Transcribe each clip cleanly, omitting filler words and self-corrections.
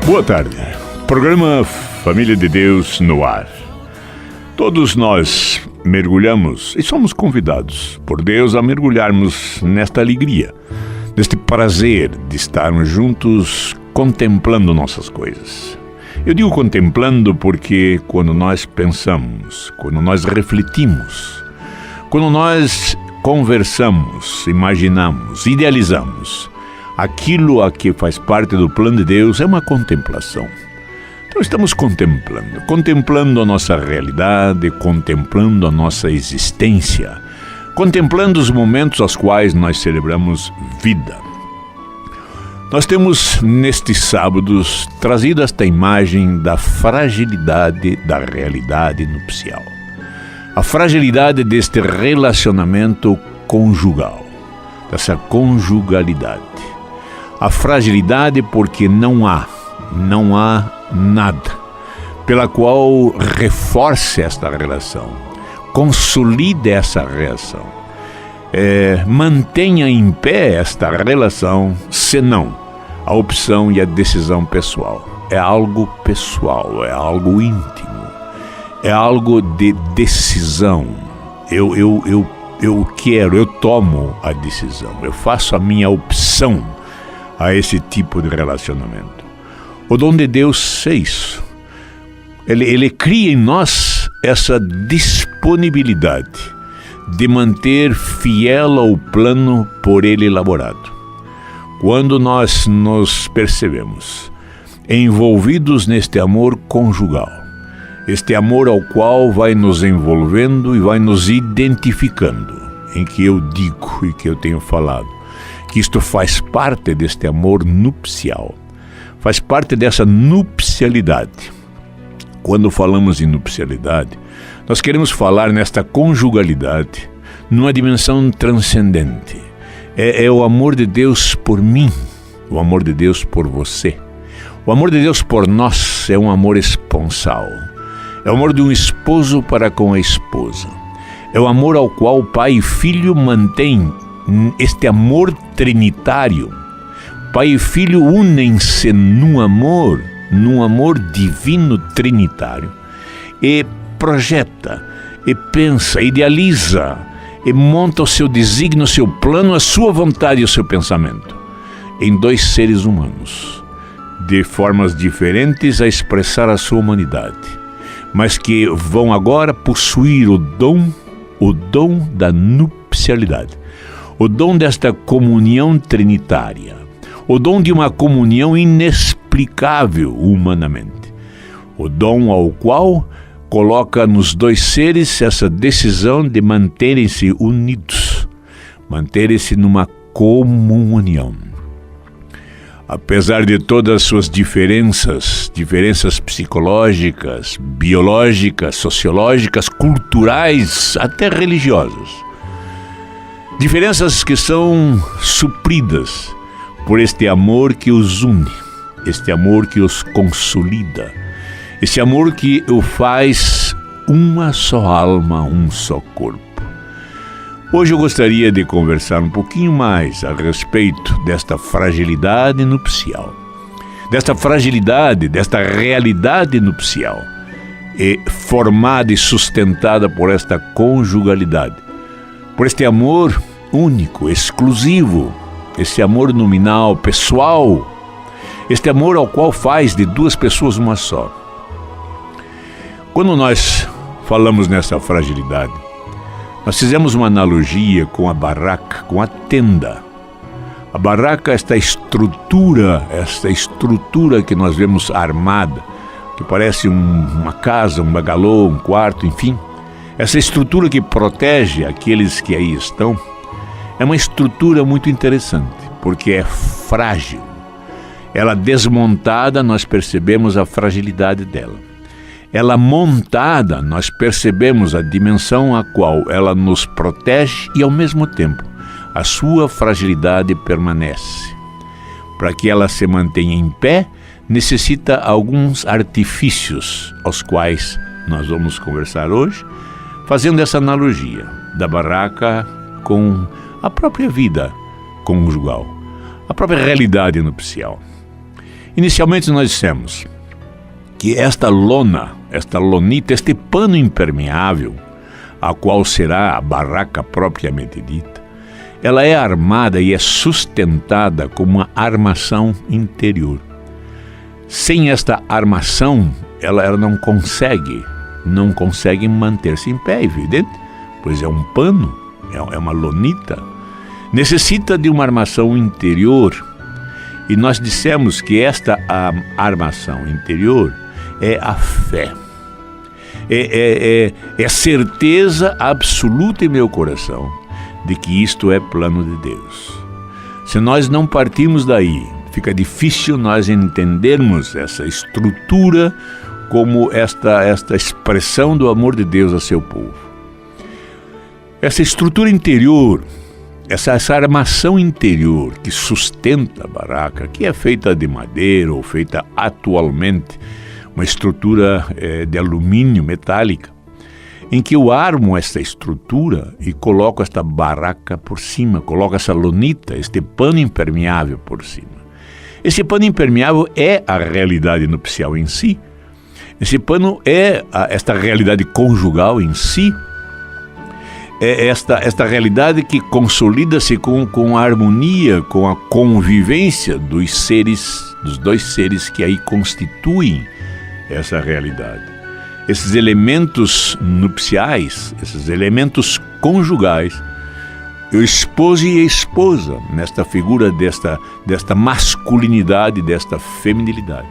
Boa tarde. Programa Família de Deus no ar. Todos nós mergulhamos e somos convidados por Deus a mergulharmos nesta alegria, neste prazer de estarmos juntos contemplando nossas coisas. Eu digo contemplando porque quando nós pensamos, quando nós refletimos, quando nós conversamos, imaginamos, idealizamos, aquilo a que faz parte do plano de Deus é uma contemplação. Então estamos contemplando a nossa realidade, contemplando a nossa existência, contemplando os momentos aos quais nós celebramos vida. Nós temos nestes sábados trazido esta imagem da fragilidade da realidade nupcial. A fragilidade deste relacionamento conjugal, dessa conjugalidade. A fragilidade porque não há nada pela qual reforce esta relação, consolide essa relação, mantenha em pé esta relação, senão a opção e a decisão pessoal. É algo pessoal, é algo íntimo, é algo de decisão. Eu quero, eu tomo a decisão, eu faço a minha opção a esse tipo de relacionamento. O dom de Deus é isso. Ele cria em nós essa disponibilidade de manter fiel ao plano por Ele elaborado. Quando nós nos percebemos envolvidos neste amor conjugal, este amor ao qual vai nos envolvendo e vai nos identificando, em que eu digo e que eu tenho falado, que isto faz parte deste amor nupcial, faz parte dessa nupcialidade. Quando falamos em nupcialidade, nós queremos falar nesta conjugalidade, numa dimensão transcendente. É o amor de Deus por mim, o amor de Deus por você. O amor de Deus por nós é um amor esponsal. É o amor de um esposo para com a esposa. É o amor ao qual pai e filho mantêm este amor trinitário. Pai e filho unem-se num amor divino trinitário, e projeta, e pensa, idealiza, e monta o seu desígnio, o seu plano, a sua vontade e o seu pensamento em dois seres humanos, de formas diferentes a expressar a sua humanidade, mas que vão agora possuir o dom da nupcialidade, o dom desta comunhão trinitária, o dom de uma comunhão inexplicável humanamente, o dom ao qual coloca nos dois seres essa decisão de manterem-se unidos, manterem-se numa comunhão. Apesar de todas as suas diferenças psicológicas, biológicas, sociológicas, culturais, até religiosas, diferenças que são supridas por este amor que os une, este amor que os consolida, esse amor que o faz uma só alma, um só corpo. Hoje eu gostaria de conversar um pouquinho mais a respeito desta fragilidade nupcial, desta fragilidade, desta realidade nupcial, formada e sustentada por esta conjugalidade, por este amor único, exclusivo, esse amor nominal, pessoal, este amor ao qual faz de duas pessoas uma só. Quando nós falamos nessa fragilidade, nós fizemos uma analogia com a barraca, com a tenda. A barraca, esta estrutura que nós vemos armada, que parece uma casa, um bagalô, um quarto, enfim. Essa estrutura que protege aqueles que aí estão, é uma estrutura muito interessante, porque é frágil. Ela desmontada, nós percebemos a fragilidade dela. Ela montada, nós percebemos a dimensão a qual ela nos protege e, ao mesmo tempo, a sua fragilidade permanece. Para que ela se mantenha em pé, necessita alguns artifícios, aos quais nós vamos conversar hoje, fazendo essa analogia da barraca com a própria vida conjugal, a própria realidade nupcial. Inicialmente nós dissemos que esta lonita, este pano impermeável, a qual será a barraca propriamente dita, ela é armada e é sustentada com uma armação interior. Sem esta armação, ela não consegue manter-se em pé, evidente, pois é um pano, é uma lonita. Necessita de uma armação interior. E nós dissemos que esta armação interior é a fé. É certeza absoluta em meu coração de que isto é plano de Deus. Se nós não partirmos daí, fica difícil nós entendermos essa estrutura como esta expressão do amor de Deus a seu povo. Essa estrutura interior, essa armação interior que sustenta a barraca, que é feita de madeira ou feita atualmente uma estrutura de alumínio metálica, em que eu armo esta estrutura e coloco esta barraca por cima, coloco essa lonita, este pano impermeável por cima. Esse pano impermeável é a realidade nupcial em si. Esse pano é esta realidade conjugal em si. É esta realidade que consolida-se com a harmonia, com a convivência dos dois seres que aí constituem essa realidade. Esses elementos nupciais, esses elementos conjugais, o esposo e a esposa, nesta figura desta masculinidade, desta feminilidade,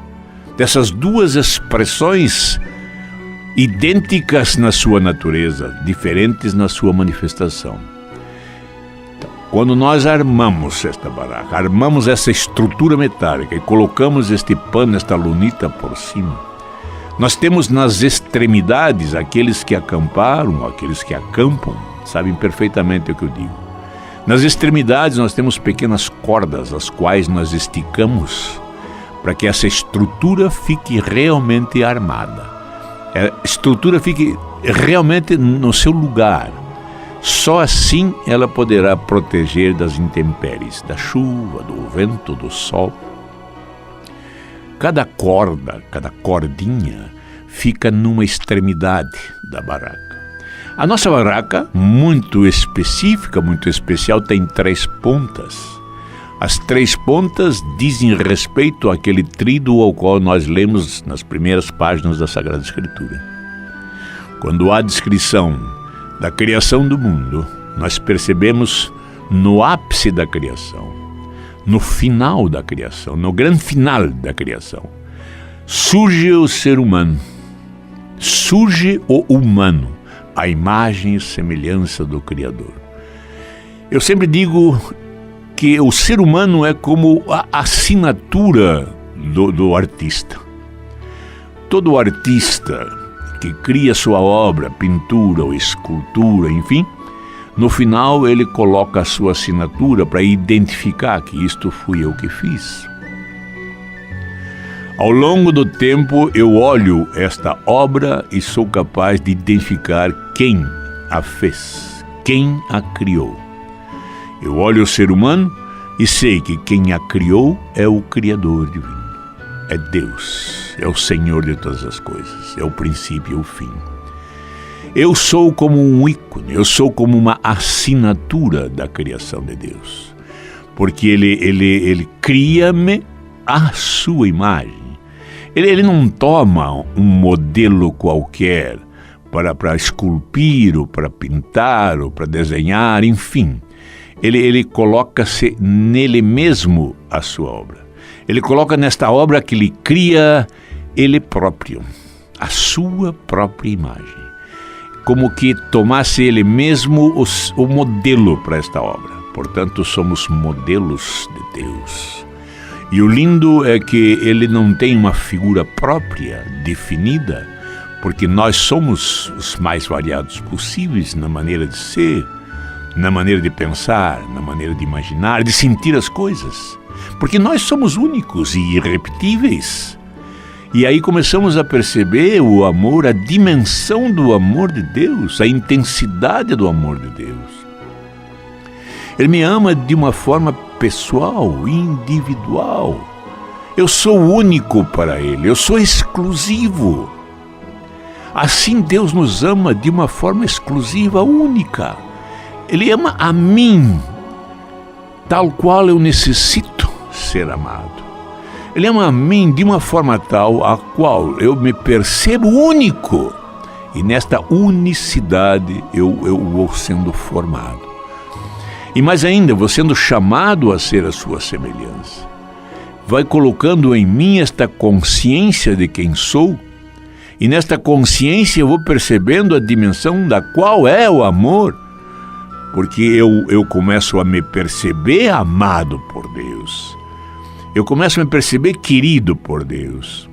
dessas duas expressões idênticas na sua natureza, diferentes na sua manifestação. Então, quando nós armamos esta barraca, armamos essa estrutura metálica e colocamos este pano, esta lunita por cima, nós temos nas extremidades aqueles que acamparam, aqueles que acampam, sabem perfeitamente o que eu digo. Nas extremidades nós temos pequenas cordas, as quais nós esticamos para que essa estrutura fique realmente armada. A estrutura fique realmente no seu lugar. Só assim ela poderá proteger das intempéries, da chuva, do vento, do sol. Cada corda, cada cordinha fica numa extremidade da barraca. A nossa barraca, muito específica, muito especial, tem 3 pontas. As 3 pontas dizem respeito àquele tríduo ao qual nós lemos nas primeiras páginas da Sagrada Escritura. Quando há descrição da criação do mundo, nós percebemos no ápice da criação, no final da criação, no grande final da criação, surge o ser humano, surge o humano, a imagem e semelhança do Criador. Eu sempre digo que o ser humano é como a assinatura do artista. Todo artista que cria sua obra, pintura ou escultura, enfim, no final ele coloca a sua assinatura para identificar que isto fui eu que fiz. Ao longo do tempo eu olho esta obra e sou capaz de identificar quem a fez, quem a criou. Eu olho o ser humano e sei que quem a criou é o Criador divino. É Deus, é o Senhor de todas as coisas, é o princípio e o fim. Eu sou como um ícone, eu sou como uma assinatura da criação de Deus. Porque Ele cria-me à sua imagem. Ele não toma um modelo qualquer para esculpir, ou para pintar, ou para desenhar, enfim. Ele coloca-se nele mesmo a sua obra. Ele coloca nesta obra que ele cria ele próprio, a sua própria imagem. Como que tomasse ele mesmo o modelo para esta obra. Portanto, somos modelos de Deus. E o lindo é que ele não tem uma figura própria, definida, porque nós somos os mais variados possíveis na maneira de ser, na maneira de pensar, na maneira de imaginar, de sentir as coisas. Porque nós somos únicos e irrepetíveis. E aí começamos a perceber o amor, a dimensão do amor de Deus, a intensidade do amor de Deus. Ele me ama de uma forma pessoal, individual. Eu sou único para Ele, eu sou exclusivo. Assim Deus nos ama de uma forma exclusiva, única. Ele ama a mim, tal qual eu necessito ser amado. Ele ama a mim de uma forma tal a qual eu me percebo único. E nesta unicidade eu vou sendo formado. E mais ainda, vou sendo chamado a ser a sua semelhança. Vai colocando em mim esta consciência de quem sou. E nesta consciência eu vou percebendo a dimensão da qual é o amor. Porque eu começo a me perceber amado por Deus. Eu começo a me perceber querido por Deus.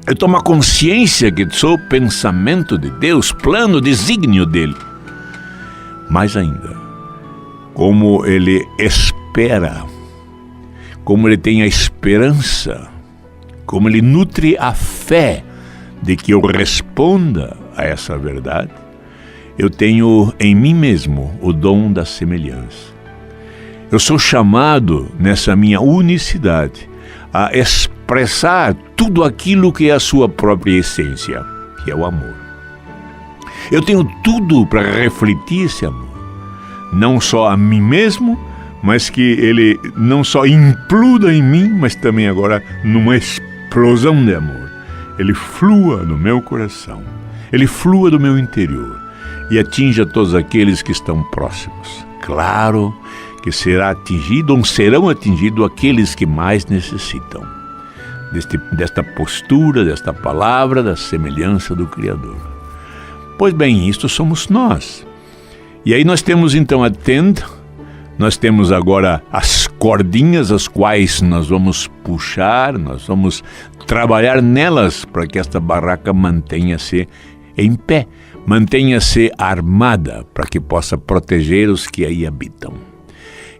Eu tomo a consciência que sou pensamento de Deus, plano, desígnio dele. Mais ainda, como ele espera, como ele tem a esperança, como ele nutre a fé de que eu responda a essa verdade, eu tenho em mim mesmo o dom da semelhança. Eu sou chamado, nessa minha unicidade, a expressar tudo aquilo que é a sua própria essência, que é o amor. Eu tenho tudo para refletir esse amor. Não só a mim mesmo, mas que ele não só imploda em mim, mas também agora numa explosão de amor. Ele flua no meu coração, ele flua do meu interior e atinja todos aqueles que estão próximos. Claro que serão atingidos aqueles que mais necessitam desta postura, desta palavra, da semelhança do Criador. Pois bem, isto somos nós. E aí nós temos então a tenda, nós temos agora as cordinhas as quais nós vamos puxar, nós vamos trabalhar nelas para que esta barraca mantenha-se em pé, mantenha-se armada para que possa proteger os que aí habitam.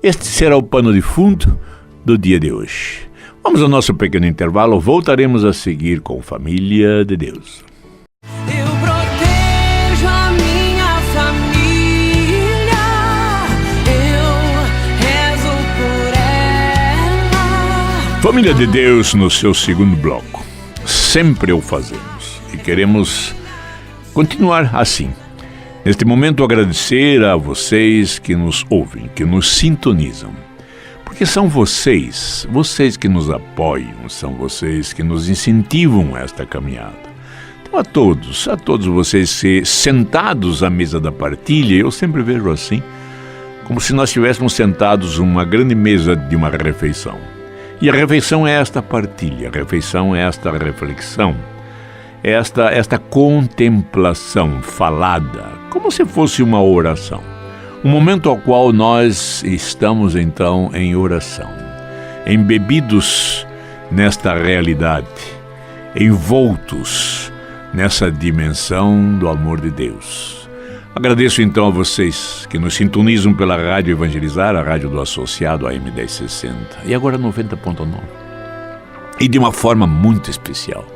Este será o pano de fundo do dia de hoje. Vamos ao nosso pequeno intervalo, voltaremos a seguir com Família de Deus. Eu protejo a minha família, eu rezo por ela. Família de Deus no seu segundo bloco. Sempre o fazemos e queremos continuar assim. Neste momento, agradecer a vocês que nos ouvem, que nos sintonizam. Porque são vocês que nos apoiam, são vocês que nos incentivam a esta caminhada. Então, a todos vocês sentados à mesa da partilha, eu sempre vejo assim, como se nós estivéssemos sentados numa grande mesa de uma refeição. E a refeição é esta partilha, a refeição é esta reflexão. Esta contemplação falada, como se fosse uma oração. Um momento ao qual nós estamos, então, em oração, embebidos nesta realidade, envoltos nessa dimensão do amor de Deus. Agradeço, então, a vocês que nos sintonizam pela Rádio Evangelizar, a rádio do associado AM 1060, e agora 90.9. E de uma forma muito especial,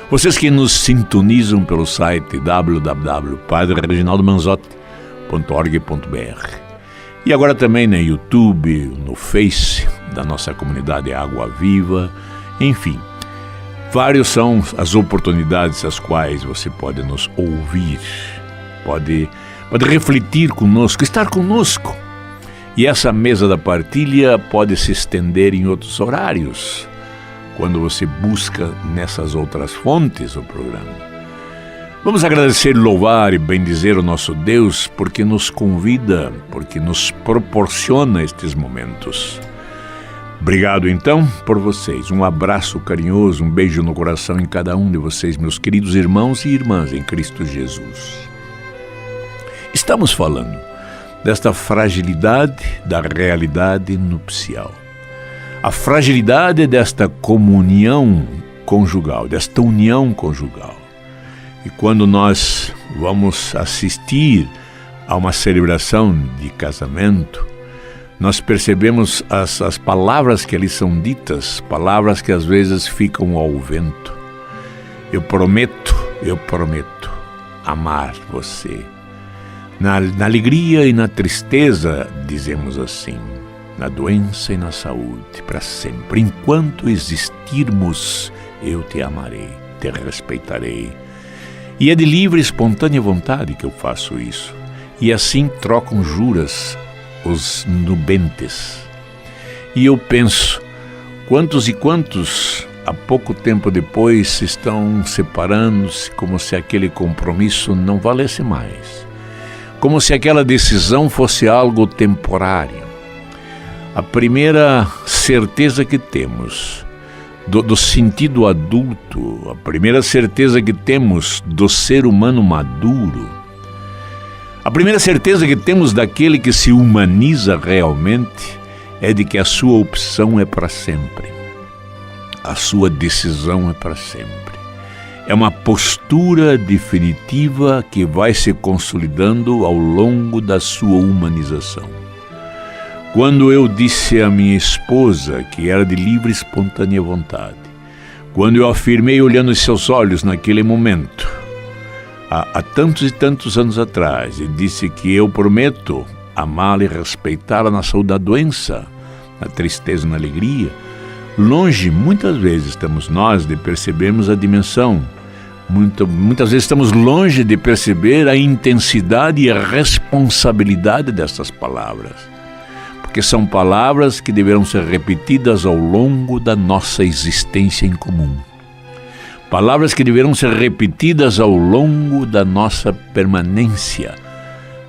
vocês que nos sintonizam pelo site www.padrereginaldomanzotti.org.br e agora também no YouTube, no Face da nossa comunidade Água Viva, enfim, várias são as oportunidades às quais você pode nos ouvir, pode refletir conosco, estar conosco. E essa mesa da partilha pode se estender em outros horários, quando você busca nessas outras fontes o programa. Vamos agradecer, louvar e bendizer o nosso Deus porque nos convida, porque nos proporciona estes momentos. Obrigado então por vocês, um abraço carinhoso, um beijo no coração em cada um de vocês, meus queridos irmãos e irmãs em Cristo Jesus. Estamos falando desta fragilidade da realidade nupcial. A fragilidade desta comunhão conjugal, desta união conjugal. E quando nós vamos assistir a uma celebração de casamento, nós percebemos as palavras que ali são ditas, palavras que às vezes ficam ao vento. Eu prometo amar você. Na alegria e na tristeza, dizemos assim. na doença e na saúde, para sempre. Enquanto existirmos, eu te amarei, te respeitarei. E é de livre e espontânea vontade que eu faço isso. E assim trocam juras os nubentes. E eu penso, quantos e quantos, há pouco tempo depois, estão separando-se como se aquele compromisso não valesse mais. Como se aquela decisão fosse algo temporário. A primeira certeza que temos do sentido adulto, a primeira certeza que temos do ser humano maduro, a primeira certeza que temos daquele que se humaniza realmente é de que a sua opção é para sempre. A sua decisão é para sempre. É uma postura definitiva que vai se consolidando ao longo da sua humanização. Quando eu disse à minha esposa que era de livre e espontânea vontade, quando eu afirmei olhando em seus olhos naquele momento, há tantos e tantos anos atrás, e disse que eu prometo amá-la e respeitá-la na saúde da doença, na tristeza e na alegria, longe, muitas vezes, estamos nós de percebermos a dimensão. Muitas vezes estamos longe de perceber a intensidade e a responsabilidade dessas palavras. Porque são palavras que deverão ser repetidas ao longo da nossa existência em comum. Palavras que deverão ser repetidas ao longo da nossa permanência,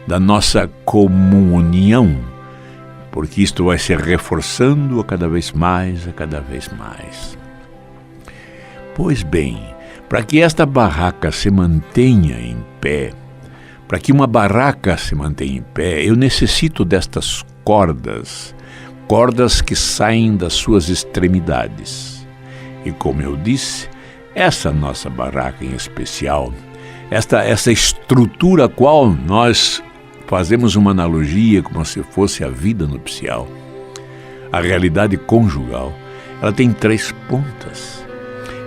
da nossa comunhão, porque isto vai se reforçando a cada vez mais, a cada vez mais. Pois bem, para que esta barraca se mantenha em pé, para que uma barraca se mantenha em pé, eu necessito destas cordas que saem das suas extremidades. E como eu disse, essa nossa barraca em especial, essa estrutura a qual nós fazemos uma analogia como se fosse a vida nupcial, a realidade conjugal, ela tem 3 pontas.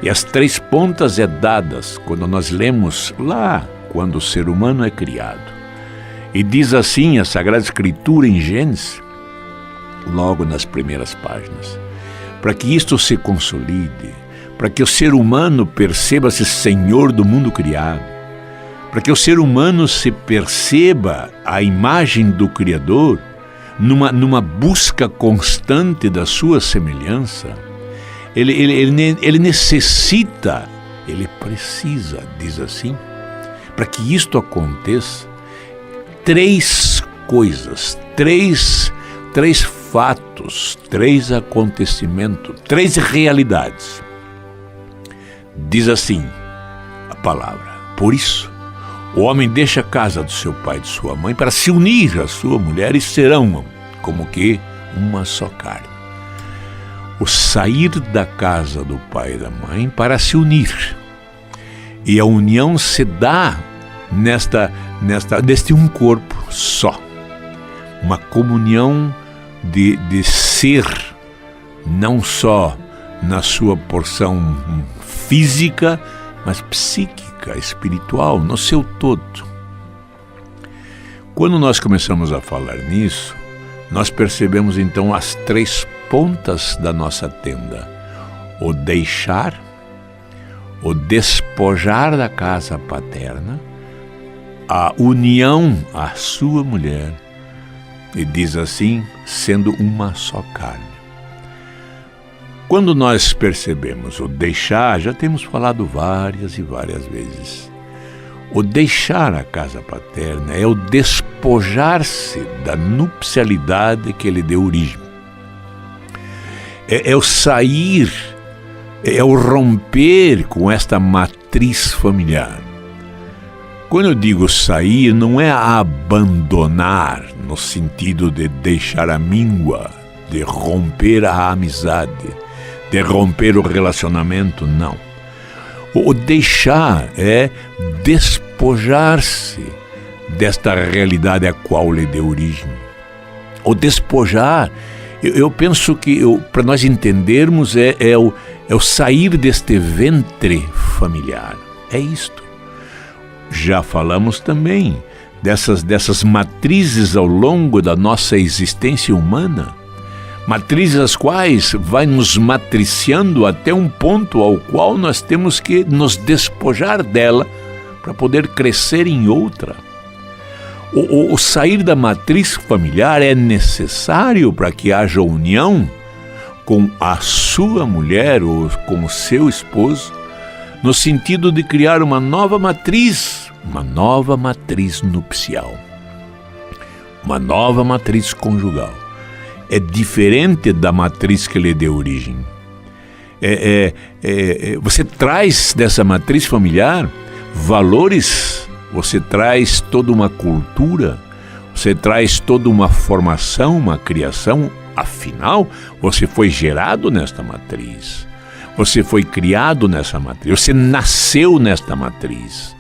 E as 3 pontas é dadas quando nós lemos lá, quando o ser humano é criado. E diz assim a Sagrada Escritura em Gênesis, logo nas primeiras páginas, para que isto se consolide, para que o ser humano perceba-se senhor do mundo criado, para que o ser humano se perceba a imagem do Criador, numa busca constante da sua semelhança, ele necessita, ele precisa, diz assim, para que isto aconteça, 3 coisas, 3 fatos, 3 acontecimentos, 3 realidades. Diz assim a palavra: por isso, o homem deixa a casa do seu pai e de sua mãe para se unir à sua mulher e serão como que uma só carne. O sair da casa do pai e da mãe para se unir. E a união se dá neste um corpo só. Uma comunhão de ser, não só na sua porção física, mas psíquica, espiritual, no seu todo. Quando nós começamos a falar nisso, nós percebemos então as 3 pontas da nossa tenda: o deixar, o despojar da casa paterna, a união à sua mulher, e diz assim, sendo uma só carne. Quando nós percebemos o deixar, já temos falado várias e várias vezes. O deixar a casa paterna é o despojar-se da nupcialidade que lhe deu origem. É o sair, é o romper com esta matriz familiar. Quando eu digo sair, não é abandonar no sentido de deixar a míngua, de romper a amizade, de romper o relacionamento, não. O deixar é despojar-se desta realidade a qual lhe deu origem. O despojar, eu penso que para nós entendermos é o sair deste ventre familiar. É isto. Já falamos também dessas matrizes ao longo da nossa existência humana, Matrizes as quais vai nos matriciando até um ponto ao qual nós temos que nos despojar dela para poder crescer em outra. O sair da matriz familiar é necessário para que haja união com a sua mulher ou com o seu esposo, no sentido de criar uma nova matriz nupcial, uma nova matriz conjugal. É diferente da matriz que lhe deu origem. Você traz dessa matriz familiar valores, você traz toda uma cultura, você traz toda uma formação, uma criação. Afinal, você foi gerado nesta matriz, você foi criado nessa matriz, você nasceu nesta matriz.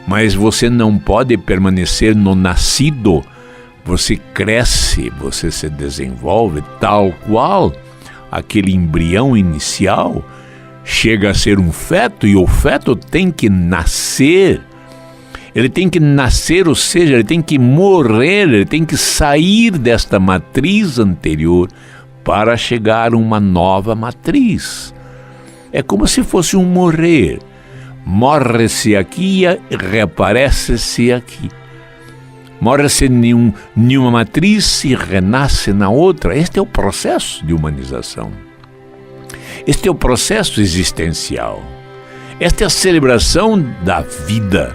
Mas você não pode permanecer no nascido. Você cresce, você se desenvolve, tal qual aquele embrião inicial chega a ser um feto, e o feto tem que nascer. Ele tem que nascer, ou seja, ele tem que morrer, ele tem que sair desta matriz anterior para chegar a uma nova matriz. É como se fosse um morrer. Morre-se aqui e reaparece-se aqui. Morre-se em uma matriz e renasce na outra. Este é o processo de humanização. Este é o processo existencial. Esta é a celebração da vida,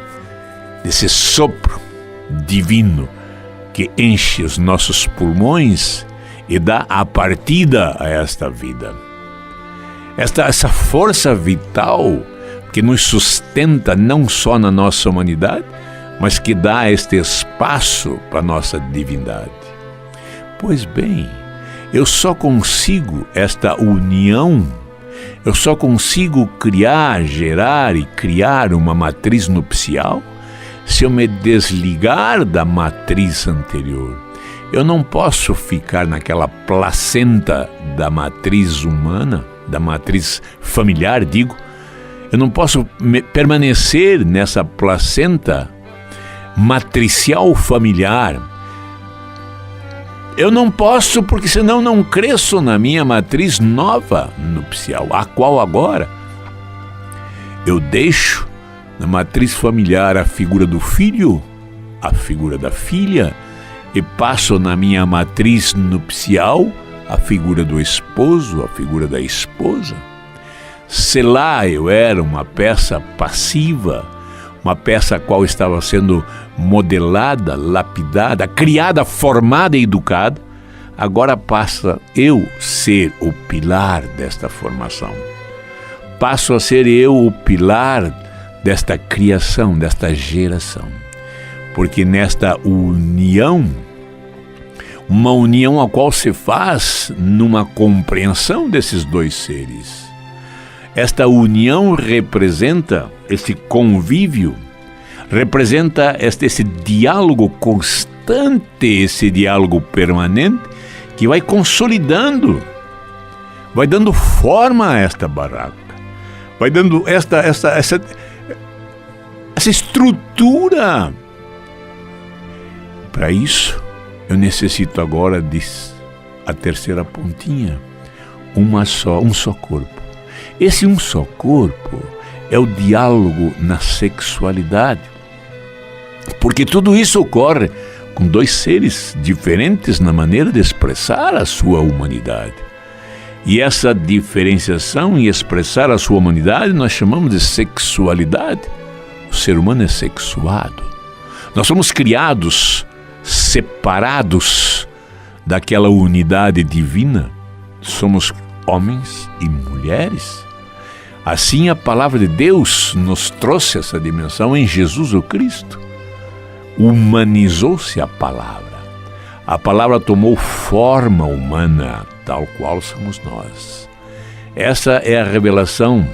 desse sopro divino que enche os nossos pulmões e dá a partida a esta vida. Essa força vital que nos sustenta não só na nossa humanidade, mas que dá este espaço para a nossa divindade. Pois bem, eu só consigo esta união, eu só consigo criar, gerar e criar uma matriz nupcial se eu me desligar da matriz anterior. Eu não posso ficar naquela placenta da matriz humana, da matriz familiar, digo. Eu não posso permanecer nessa placenta matricial familiar. Eu não posso, porque senão não cresço na minha matriz nova nupcial, a qual agora eu deixo na matriz familiar a figura do filho, a figura da filha, e passo na minha matriz nupcial a figura do esposo, a figura da esposa. Se lá eu era uma peça passiva, uma peça a qual estava sendo modelada, lapidada, criada, formada e educada, agora passa eu ser o pilar desta formação. Passo a ser eu o pilar desta criação, desta geração. Porque nesta união, uma união a qual se faz numa compreensão desses dois seres. Esta união representa esse convívio, representa esse diálogo constante, esse diálogo permanente, que vai consolidando, vai dando forma a esta barraca, vai dando essa estrutura. Para isso, eu necessito agora a terceira pontinha, um só corpo. Esse um só corpo é o diálogo na sexualidade, porque tudo isso ocorre com dois seres diferentes na maneira de expressar a sua humanidade. E essa diferenciação e expressar a sua humanidade nós chamamos de sexualidade. O ser humano é sexuado. Nós somos criados separados daquela unidade divina. Somos homens e mulheres. Assim a palavra de Deus nos trouxe essa dimensão em Jesus o Cristo. Humanizou-se a palavra. A palavra tomou forma humana, tal qual somos nós. Essa é a revelação,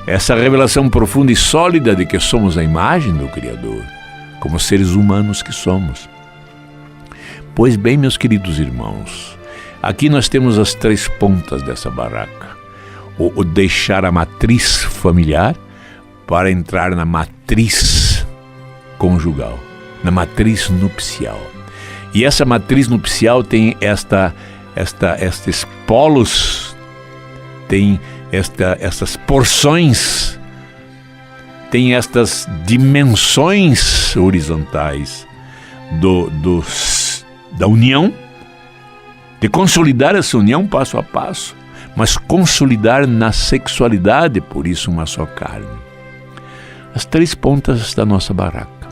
essa revelação profunda e sólida de que somos a imagem do Criador, como seres humanos que somos. Pois bem, meus queridos irmãos, aqui nós temos as três pontas dessa barraca. O deixar a matriz familiar para entrar na matriz conjugal, na matriz nupcial. E essa matriz nupcial tem esta estes polos, tem essas porções, tem estas dimensões horizontais da união, de consolidar essa união passo a passo, mas consolidar na sexualidade, por isso uma só carne. As 3 pontas da nossa barraca.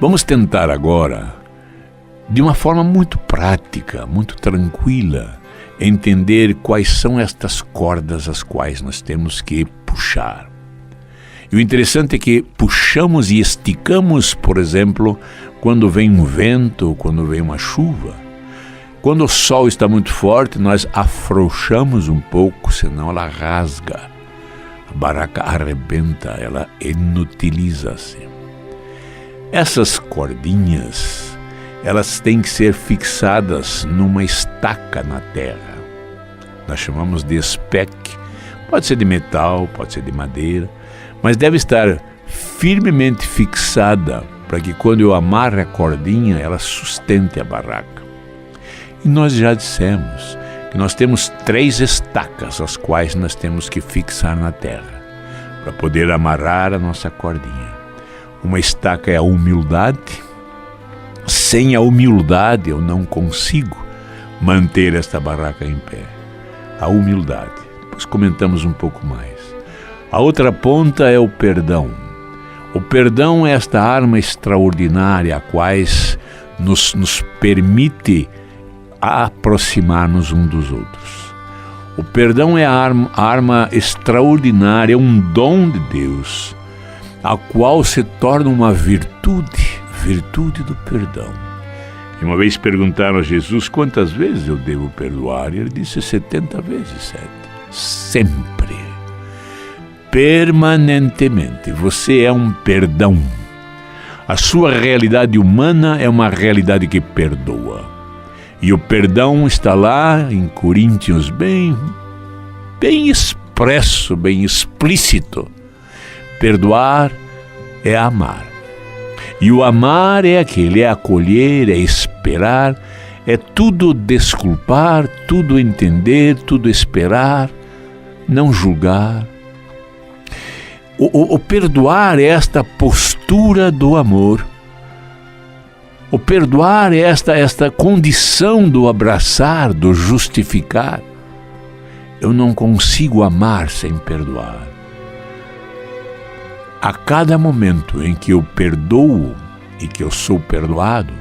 Vamos tentar agora, de uma forma muito prática, muito tranquila, entender quais são estas cordas as quais nós temos que puxar. E o interessante é que puxamos e esticamos, por exemplo, quando vem um vento, quando vem uma chuva. Quando o sol está muito forte, nós afrouxamos um pouco, senão ela rasga. A barraca arrebenta, ela inutiliza-se. Essas cordinhas, elas têm que ser fixadas numa estaca na terra. Nós chamamos de spec. Pode ser de metal, pode ser de madeira, mas deve estar firmemente fixada para que quando eu amarre a cordinha, ela sustente a barraca. E nós já dissemos que nós temos 3 estacas as quais nós temos que fixar na terra para poder amarrar a nossa cordinha. Uma estaca é a humildade. Sem a humildade eu não consigo manter esta barraca em pé. A humildade. Depois comentamos um pouco mais. A outra ponta é o perdão. O perdão é esta arma extraordinária a quais nos permite aproximar-nos um dos outros. O perdão é a arma extraordinária, é um dom de Deus, a qual se torna uma virtude do perdão. E uma vez perguntaram a Jesus quantas vezes eu devo perdoar, e ele disse 70 vezes 7. Sempre, permanentemente, você é um perdão. A sua realidade humana é uma realidade que perdoa. E o perdão está lá em Coríntios bem expresso, bem explícito. Perdoar é amar. E o amar é aquele, é acolher, é esperar, é tudo desculpar, tudo entender, tudo esperar, não julgar. O perdoar é esta postura do amor. O perdoar é esta condição do abraçar, do justificar. Eu não consigo amar sem perdoar. A cada momento em que eu perdoo e que eu sou perdoado,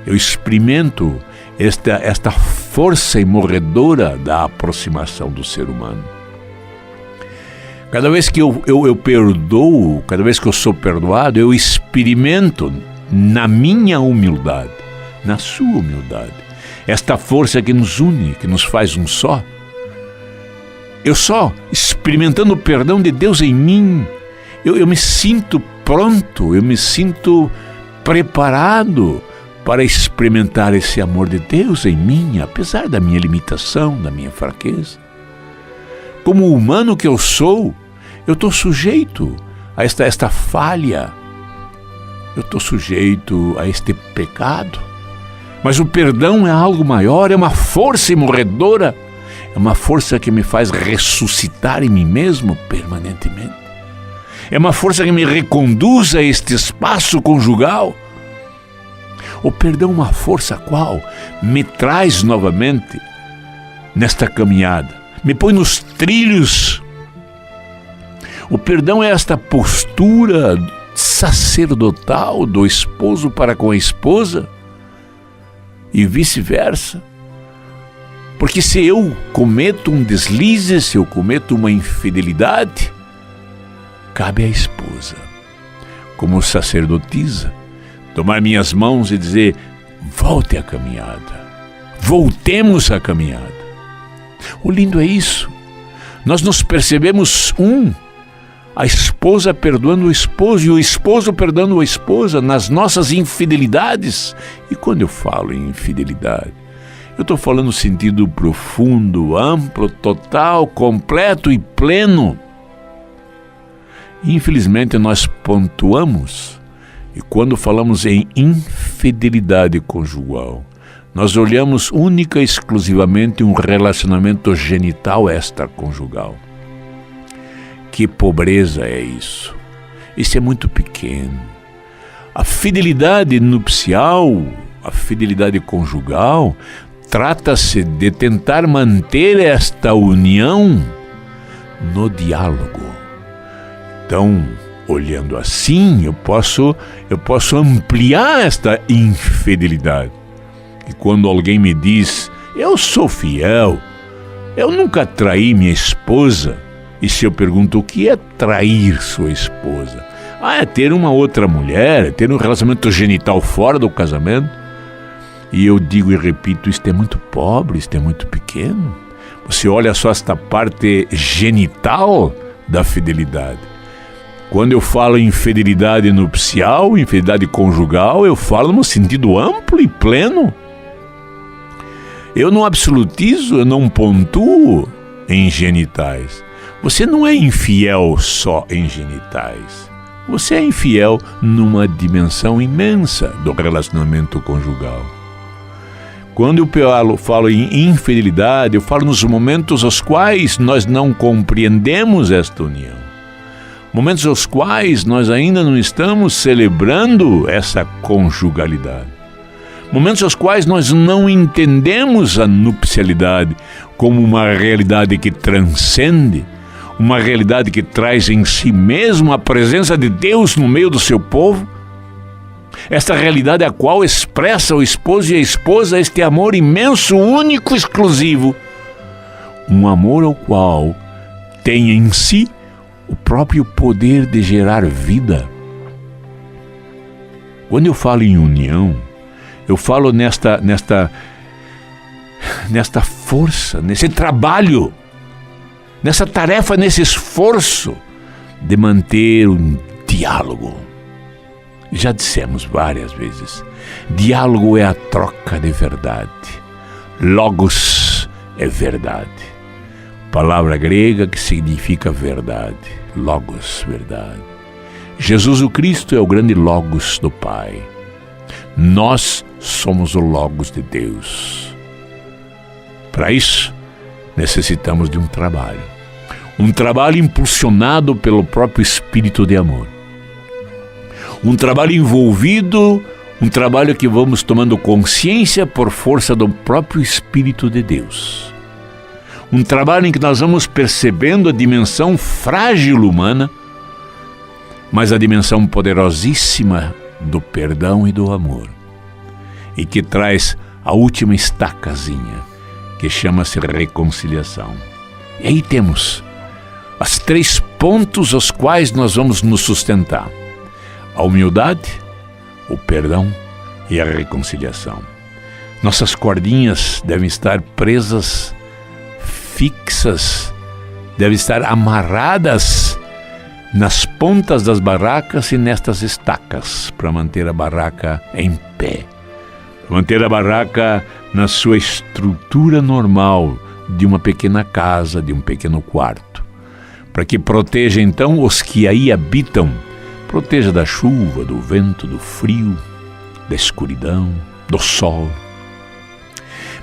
eu experimento esta força imorredora da aproximação do ser humano. Cada vez que eu perdoo, cada vez que eu sou perdoado, eu experimento na minha humildade, na sua humildade, esta força que nos une, que nos faz um só. Eu só experimentando o perdão de Deus em mim, eu me sinto pronto, eu me sinto preparado para experimentar esse amor de Deus em mim, apesar da minha limitação, da minha fraqueza. Como humano que eu sou, eu estou sujeito a esta falha, eu estou sujeito a este pecado. Mas o perdão é algo maior, é uma força imorredora, é uma força que me faz ressuscitar em mim mesmo permanentemente. É uma força que me reconduz a este espaço conjugal. O perdão é uma força a qual me traz novamente nesta caminhada, me põe nos trilhos. O perdão é esta postura sacerdotal do esposo para com a esposa e vice-versa. Porque se eu cometo um deslize, se eu cometo uma infidelidade, cabe à esposa, como sacerdotisa, tomar minhas mãos e dizer: volte à caminhada, voltemos à caminhada. O lindo é isso, nós nos percebemos a esposa perdoando o esposo e o esposo perdoando a esposa nas nossas infidelidades. E quando eu falo em infidelidade, eu estou falando no sentido profundo, amplo, total, completo e pleno. Infelizmente nós pontuamos, e quando falamos em infidelidade conjugal, nós olhamos única e exclusivamente um relacionamento genital extraconjugal. Que pobreza é isso? Isso é muito pequeno. A fidelidade nupcial, a fidelidade conjugal, trata-se de tentar manter esta união no diálogo. Então, olhando assim, eu posso ampliar esta infidelidade. E quando alguém me diz, eu sou fiel, eu nunca traí minha esposa, e se eu pergunto o que é trair sua esposa? É ter uma outra mulher, é ter um relacionamento genital fora do casamento. E eu digo e repito, isto é muito pobre, isto é muito pequeno. Você olha só esta parte genital da fidelidade. Quando eu falo em fidelidade nupcial, infidelidade conjugal, eu falo no sentido amplo e pleno. Eu não absolutizo, eu não pontuo em genitais. Você não é infiel só em genitais. Você é infiel numa dimensão imensa do relacionamento conjugal. Quando eu falo em infidelidade, eu falo nos momentos aos quais nós não compreendemos esta união. Momentos aos quais nós ainda não estamos celebrando essa conjugalidade. Momentos aos quais nós não entendemos a nupcialidade como uma realidade que transcende, uma realidade que traz em si mesmo a presença de Deus no meio do seu povo. Esta realidade a qual expressa o esposo e a esposa este amor imenso, único, exclusivo. Um amor ao qual tem em si o próprio poder de gerar vida. Quando eu falo em união, eu falo nesta força, nesse trabalho, nessa tarefa, nesse esforço de manter um diálogo. Já dissemos várias vezes, diálogo é a troca de verdade. Logos é verdade. Palavra grega que significa verdade. Logos, verdade. Jesus o Cristo é o grande Logos do Pai. Nós somos o Logos de Deus. Para isso, necessitamos de um trabalho. Um trabalho impulsionado pelo próprio Espírito de amor. Um trabalho envolvido, um trabalho que vamos tomando consciência por força do próprio Espírito de Deus. Um trabalho em que nós vamos percebendo a dimensão frágil humana, mas a dimensão poderosíssima do perdão e do amor. E que traz a última estacazinha, que chama-se reconciliação. E aí temos os 3 pontos aos quais nós vamos nos sustentar. A humildade, o perdão e a reconciliação. Nossas cordinhas devem estar presas, fixas, devem estar amarradas nas pontas das barracas e nestas estacas, para manter a barraca em pé. Para manter a barraca na sua estrutura normal de uma pequena casa, de um pequeno quarto. Para que proteja então os que aí habitam. Proteja da chuva, do vento, do frio, da escuridão, do sol.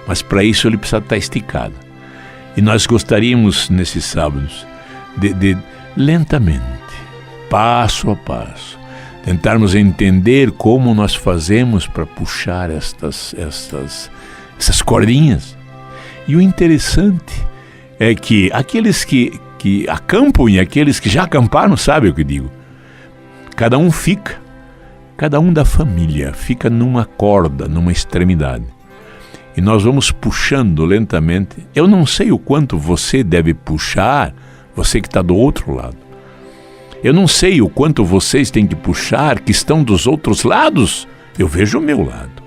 Mas para isso ele precisa estar esticado. E nós gostaríamos, nesses sábados, de lentamente, passo a passo, tentarmos entender como nós fazemos para puxar essas cordinhas. E o interessante é que aqueles que acampam e aqueles que já acamparam sabem o que digo. Cada um da família fica numa corda, numa extremidade. E nós vamos puxando lentamente. Eu não sei o quanto você deve puxar, você que está do outro lado. Eu não sei o quanto vocês têm que puxar, que estão dos outros lados. Eu vejo o meu lado.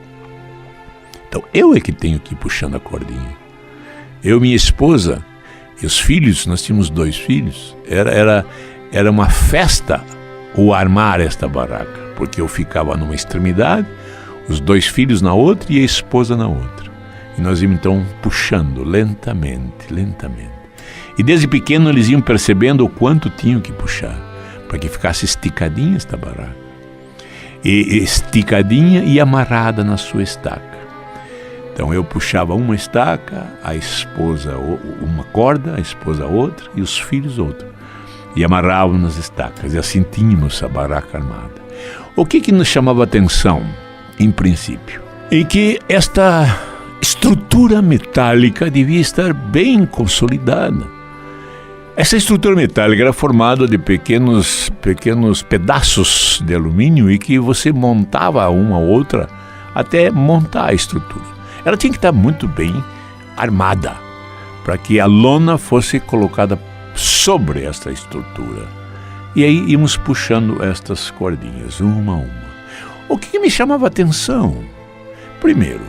Então eu é que tenho que ir puxando a cordinha. Eu, minha esposa e os filhos, nós tínhamos 2 filhos. Era uma festa o armar esta barraca, porque eu ficava numa extremidade, os 2 filhos na outra e a esposa na outra. E nós íamos então puxando lentamente. E desde pequeno eles iam percebendo o quanto tinham que puxar, para que ficasse esticadinha esta barraca. E esticadinha e amarrada na sua estaca. Então eu puxava uma estaca, a esposa uma corda, a esposa outra e os filhos outra. E amarravam nas estacas, e assim tínhamos a barraca armada. O que nos chamava atenção, em princípio? Em que esta estrutura metálica devia estar bem consolidada. Essa estrutura metálica era formada de pequenos pedaços de alumínio e que você montava uma ou outra até montar a estrutura. Ela tinha que estar muito bem armada para que a lona fosse colocada sobre esta estrutura. E aí íamos puxando estas cordinhas, uma a uma. O que me chamava a atenção? Primeiro,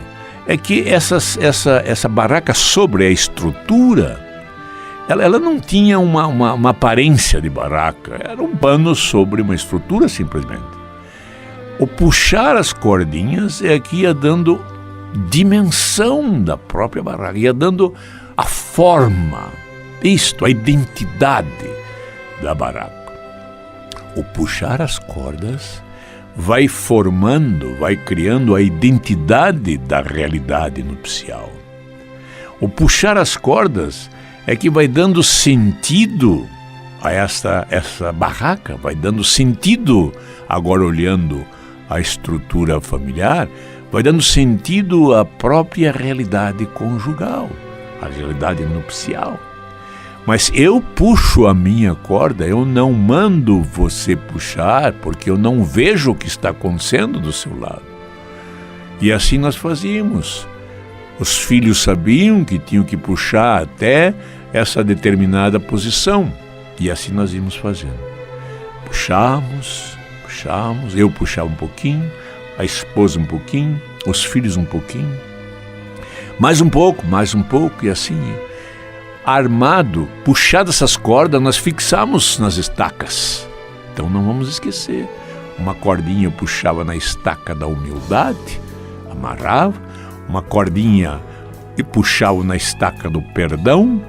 é que essa barraca sobre a estrutura, ela não tinha uma aparência de barraca, era um pano sobre uma estrutura simplesmente. O puxar as cordinhas é que ia dando dimensão da própria barraca, ia dando a forma, a identidade da barraca. O puxar as cordas vai formando, vai criando a identidade da realidade nupcial. O puxar as cordas é que vai dando sentido a essa barraca, vai dando sentido, agora olhando a estrutura familiar, vai dando sentido à própria realidade conjugal, à realidade nupcial. Mas eu puxo a minha corda, eu não mando você puxar, porque eu não vejo o que está acontecendo do seu lado. E assim nós fazíamos. Os filhos sabiam que tinham que puxar até essa determinada posição. E assim nós íamos fazendo. Puxávamos, eu puxava um pouquinho, a esposa um pouquinho, os filhos um pouquinho. Mais um pouco, e assim ia. Armado, puxadas essas cordas, nós fixamos nas estacas. Então não vamos esquecer. Uma cordinha eu puxava na estaca da humildade, amarrava. Uma cordinha e puxava na estaca do perdão.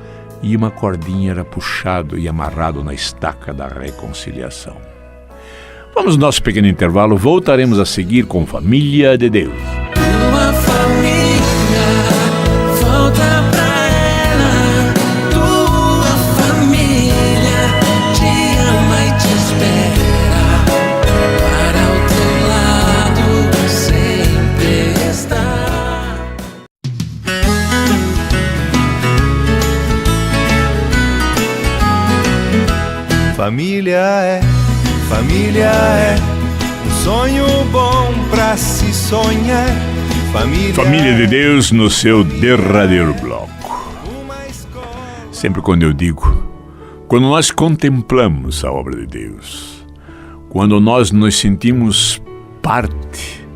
E uma cordinha era puxado e amarrado na estaca da reconciliação. Vamos no nosso pequeno intervalo, voltaremos a seguir com Família de Deus. Tua família, volta pra ela. Tua família te ama e te espera. Para o teu lado sempre está. Família é um sonho bom pra se sonhar. Família de Deus no seu derradeiro bloco. Sempre quando eu digo, quando nós contemplamos a obra de Deus, quando nós nos sentimos parte,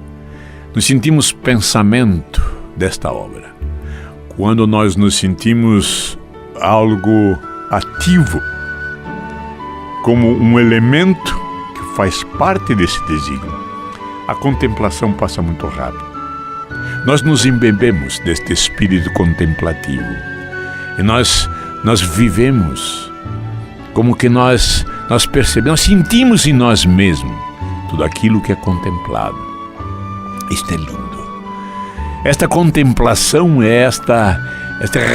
nos sentimos pensamento desta obra, quando nós nos sentimos algo ativo, como um elemento que faz parte desse desígnio, a contemplação passa muito rápido. Nós nos embebemos deste espírito contemplativo e nós vivemos como que nós percebemos, sentimos em nós mesmos tudo aquilo que é contemplado. Isto é lindo. Esta contemplação é esta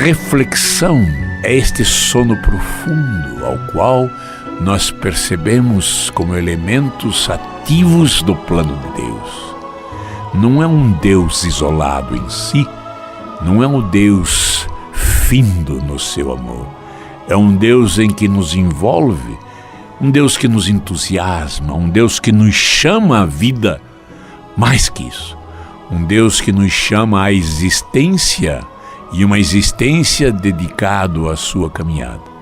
reflexão, é este sono profundo ao qual nós percebemos como elementos ativos do plano de Deus. Não é um Deus isolado em si, não é um Deus findo no seu amor. É um Deus em que nos envolve, um Deus que nos entusiasma, um Deus que nos chama à vida, mais que isso, um Deus que nos chama à existência e uma existência dedicada à sua caminhada.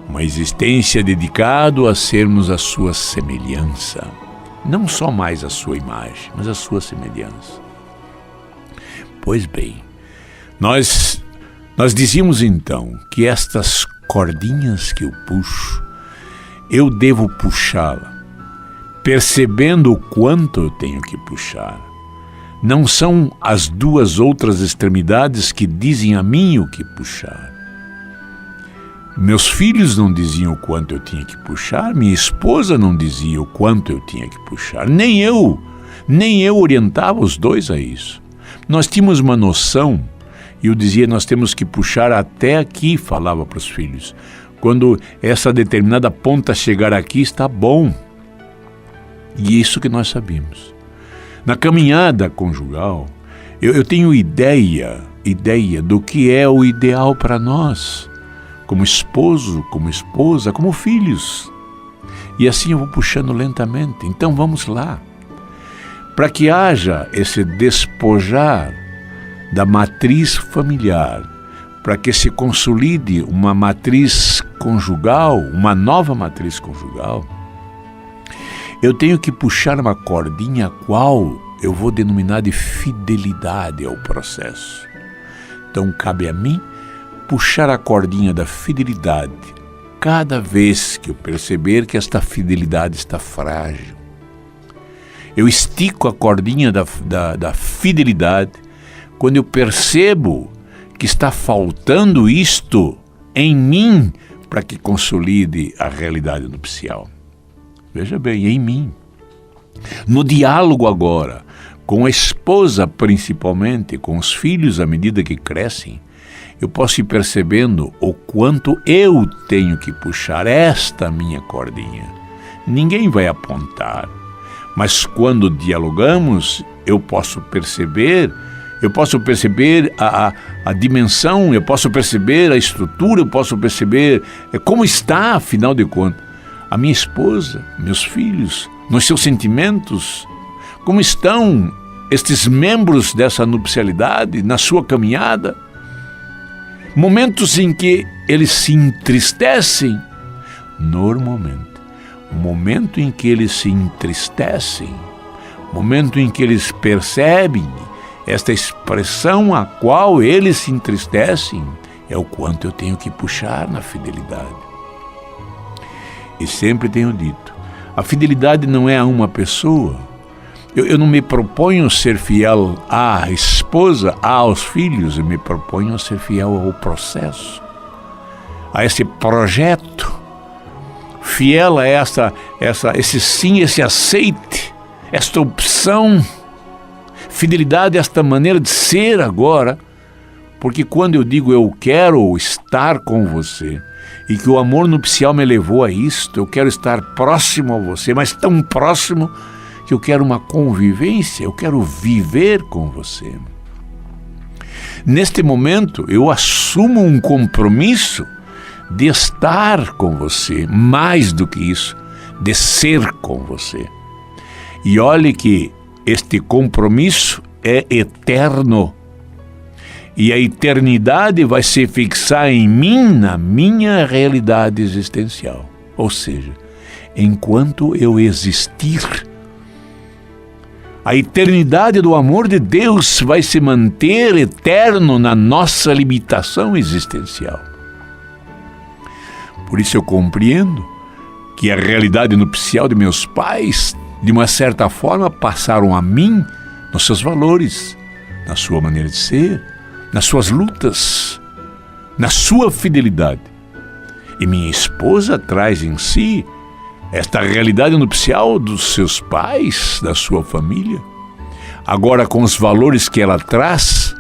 Uma existência dedicada a sermos a sua semelhança. Não só mais a sua imagem, mas a sua semelhança. Pois bem, nós dizíamos então que estas cordinhas que eu puxo, eu devo puxá-la, percebendo o quanto eu tenho que puxar. Não são as duas outras extremidades que dizem a mim o que puxar. Meus filhos não diziam o quanto eu tinha que puxar, minha esposa não dizia o quanto eu tinha que puxar, nem eu orientava os dois a isso. Nós tínhamos uma noção, e eu dizia, nós temos que puxar até aqui, falava para os filhos. Quando essa determinada ponta chegar aqui, está bom. E isso que nós sabíamos. Na caminhada conjugal, eu tenho ideia do que é o ideal para nós, como esposo, como esposa, como filhos. E assim eu vou puxando lentamente. Então vamos lá. Para que haja esse despojar da matriz familiar, para que se consolide uma matriz conjugal, uma nova matriz conjugal, eu tenho que puxar uma cordinha qual eu vou denominar de fidelidade ao processo. Então cabe a mim puxar a cordinha da fidelidade cada vez que eu perceber que esta fidelidade está frágil. Eu estico a cordinha da fidelidade quando eu percebo que está faltando isto em mim para que consolide a realidade nupcial. Veja bem, em mim. No diálogo agora, com a esposa principalmente, com os filhos à medida que crescem, eu posso ir percebendo o quanto eu tenho que puxar esta minha cordinha. Ninguém vai apontar, mas quando dialogamos, eu posso perceber a dimensão, eu posso perceber a estrutura, eu posso perceber como está, afinal de contas, a minha esposa, meus filhos, nos seus sentimentos, como estão estes membros dessa nupcialidade na sua caminhada. Momentos em que eles se entristecem, normalmente, o momento em que eles se entristecem, o momento em que eles percebem esta expressão a qual eles se entristecem, é o quanto eu tenho que puxar na fidelidade. E sempre tenho dito, a fidelidade não é a uma pessoa. Eu não me proponho ser fiel à esposa, aos filhos, eu me proponho ser fiel ao processo, a esse projeto, fiel a esse sim, esse aceite, esta opção, fidelidade a esta maneira de ser agora, porque quando eu digo eu quero estar com você, e que o amor nupcial me levou a isto, eu quero estar próximo a você, mas tão próximo que eu quero uma convivência, eu quero viver com você. Neste momento, eu assumo um compromisso de estar com você, mais do que isso, de ser com você. E olhe que este compromisso é eterno. E a eternidade vai se fixar em mim, na minha realidade existencial. Ou seja, enquanto eu existir, a eternidade do amor de Deus vai se manter eterno na nossa limitação existencial. Por isso eu compreendo que a realidade nupcial de meus pais, de uma certa forma, passaram a mim nos seus valores, na sua maneira de ser, nas suas lutas, na sua fidelidade. E minha esposa traz em si esta realidade nupcial dos seus pais, da sua família. Agora, com os valores que ela traz,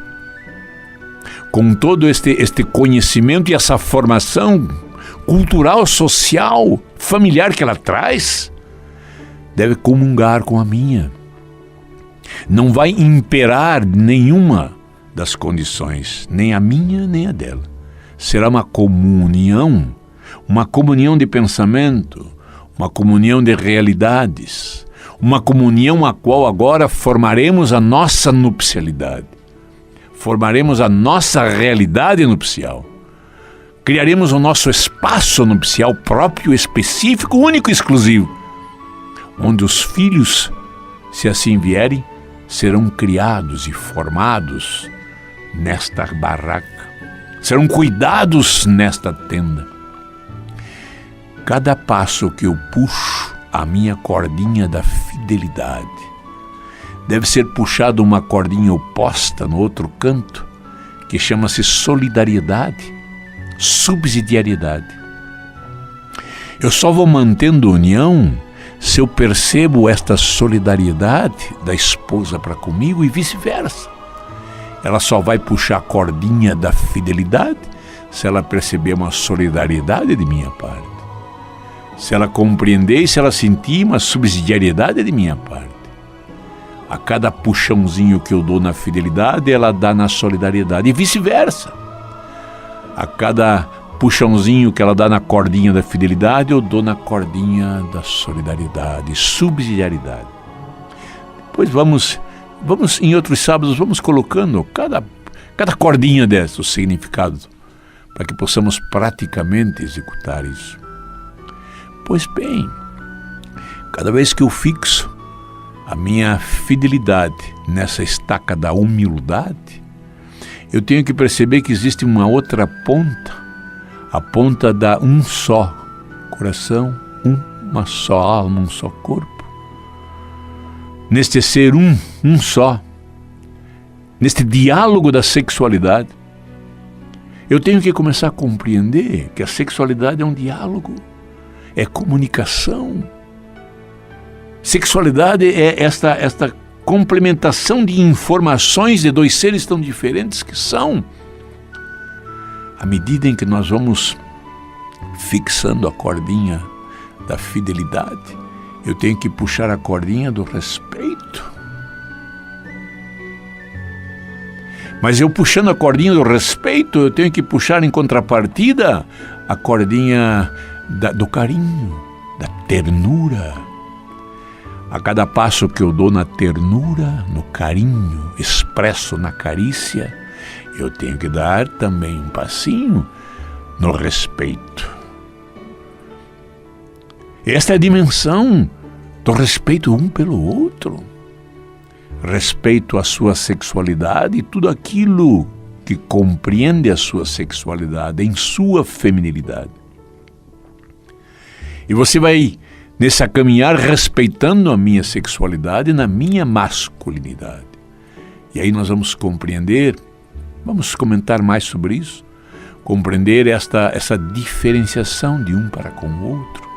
com todo este conhecimento e essa formação cultural, social, familiar que ela traz, deve comungar com a minha. Não vai imperar nenhuma das condições, nem a minha, nem a dela. Será uma comunhão de pensamento, uma comunhão de realidades, uma comunhão a qual agora formaremos a nossa nupcialidade, formaremos a nossa realidade nupcial, criaremos o nosso espaço nupcial próprio, específico, único e exclusivo, onde os filhos, se assim vierem, serão criados e formados nesta barraca, serão cuidados nesta tenda. Cada passo que eu puxo a minha cordinha da fidelidade deve ser puxado uma cordinha oposta no outro canto, que chama-se solidariedade, subsidiariedade. Eu só vou mantendo união se eu percebo esta solidariedade da esposa para comigo e vice-versa. ela só vai puxar a cordinha da fidelidade se ela perceber uma solidariedade de minha parte. Se ela compreender e se ela sentir uma subsidiariedade de minha parte. A cada puxãozinho que eu dou na fidelidade, ela dá na solidariedade. E vice-versa. A cada puxãozinho que ela dá na cordinha da fidelidade, eu dou na cordinha da solidariedade, subsidiariedade. Depois vamos em outros sábados, vamos colocando cada cordinha dessa, o significado, para que possamos praticamente executar isso. Pois bem, cada vez que eu fixo a minha fidelidade nessa estaca da humildade, eu tenho que perceber que existe uma outra ponta, a ponta da um só coração, uma só alma, um só corpo. Neste ser um só, neste diálogo da sexualidade, eu tenho que começar a compreender que a sexualidade é um diálogo, é comunicação. Sexualidade é esta complementação de informações de dois seres tão diferentes que são. À medida em que nós vamos fixando a cordinha da fidelidade, eu tenho que puxar a cordinha do respeito. Mas eu puxando a cordinha do respeito, eu tenho que puxar em contrapartida a cordinha do carinho, da ternura. A cada passo que eu dou na ternura, no carinho, expresso na carícia, eu tenho que dar também um passinho no respeito. Esta é a dimensão do respeito um pelo outro. Respeito à sua sexualidade e tudo aquilo que compreende a sua sexualidade em sua feminilidade. E você vai, nessa caminhar, respeitando a minha sexualidade na minha masculinidade. E aí nós vamos compreender, vamos comentar mais sobre isso, compreender essa diferenciação de um para com o outro.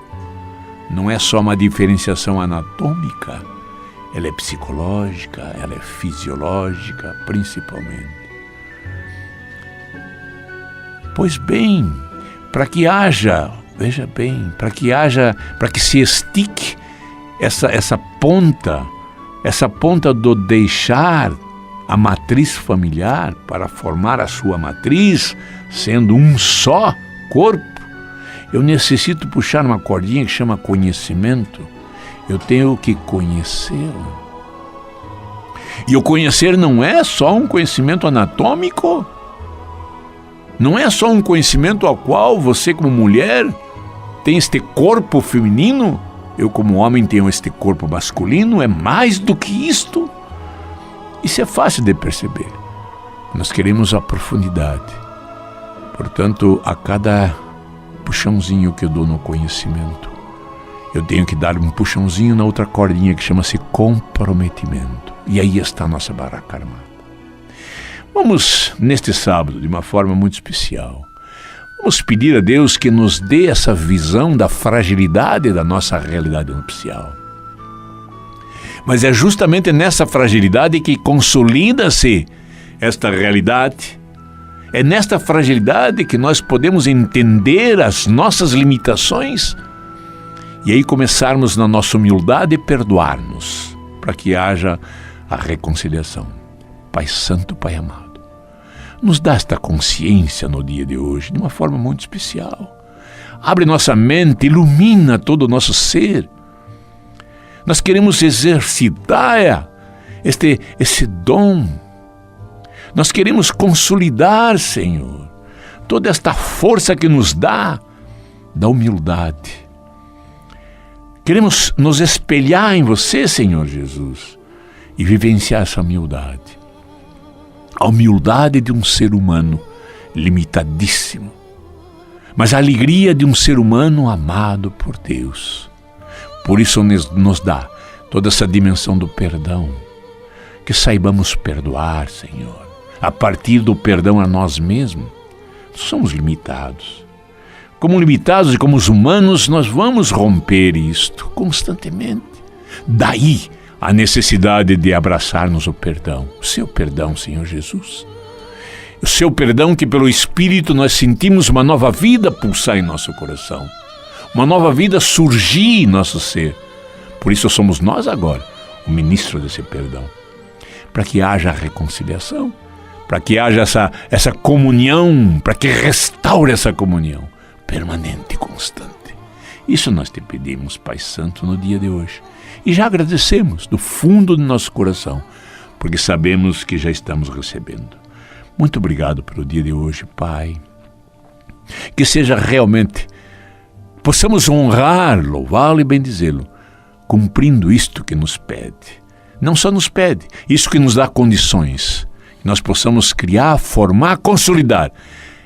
Não é só uma diferenciação anatômica, ela é psicológica, ela é fisiológica, principalmente. Pois bem, para que haja, veja bem, para que se estique essa ponta do deixar a matriz familiar para formar a sua matriz, sendo um só corpo, eu necessito puxar uma cordinha que chama conhecimento. Eu tenho que conhecê-lo. E o conhecer não é só um conhecimento anatômico, não é só um conhecimento ao qual você, como mulher, tem este corpo feminino, eu, como homem, tenho este corpo masculino. É mais do que isto. Isso é fácil de perceber. Nós queremos a profundidade. Portanto, a cada puxãozinho que eu dou no conhecimento, eu tenho que dar um puxãozinho na outra cordinha que chama-se comprometimento. E aí está a nossa barraca armada. Vamos, neste sábado, de uma forma muito especial, vamos pedir a Deus que nos dê essa visão da fragilidade da nossa realidade nupcial. Mas é justamente nessa fragilidade que consolida-se esta realidade. É nesta fragilidade que nós podemos entender as nossas limitações e aí começarmos na nossa humildade perdoar-nos, para que haja a reconciliação. Pai Santo, Pai amado, nos dá esta consciência no dia de hoje, de uma forma muito especial. Abre nossa mente, ilumina todo o nosso ser. Nós queremos exercitar esse dom. Nós queremos consolidar, Senhor, toda esta força que nos dá da humildade. Queremos nos espelhar em você, Senhor Jesus, e vivenciar essa humildade. A humildade de um ser humano limitadíssimo, mas a alegria de um ser humano amado por Deus. Por isso nos dá toda essa dimensão do perdão, que saibamos perdoar, Senhor. A partir do perdão a nós mesmos, somos limitados. Como limitados e como os humanos, nós vamos romper isto constantemente. Daí a necessidade de abraçarmos o perdão. O seu perdão, Senhor Jesus. O seu perdão que pelo Espírito nós sentimos uma nova vida pulsar em nosso coração. Uma nova vida surgir em nosso ser. Por isso somos nós agora o ministro desse perdão. Para que haja reconciliação, para que haja essa comunhão, para que restaure essa comunhão permanente e constante. Isso nós te pedimos, Pai Santo, no dia de hoje. E já agradecemos do fundo do nosso coração, porque sabemos que já estamos recebendo. Muito obrigado pelo dia de hoje, Pai. Que seja realmente, possamos honrar, louvá-lo e bendizê-lo, cumprindo isto que nos pede. Não só nos pede, isso que nos dá condições, que nós possamos criar, formar, consolidar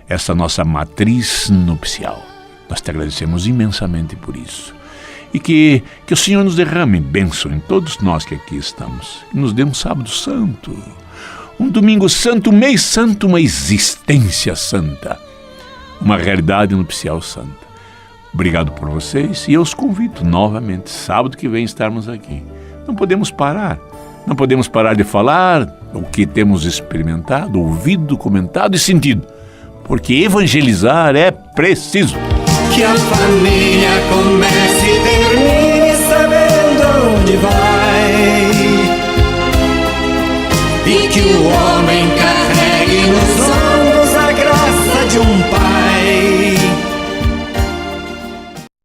essa nossa matriz nupcial. Nós te agradecemos imensamente por isso. E que o Senhor nos derrame bênção em todos nós que aqui estamos. E nos dê um sábado santo, um domingo santo, um mês santo, uma existência santa, uma realidade nupcial santa. Obrigado por vocês e eu os convido novamente, sábado que vem, estarmos aqui. Não podemos parar de falar o que temos experimentado, ouvido, comentado e sentido, porque evangelizar é preciso. Que a família comece e termine sabendo onde vai, e que o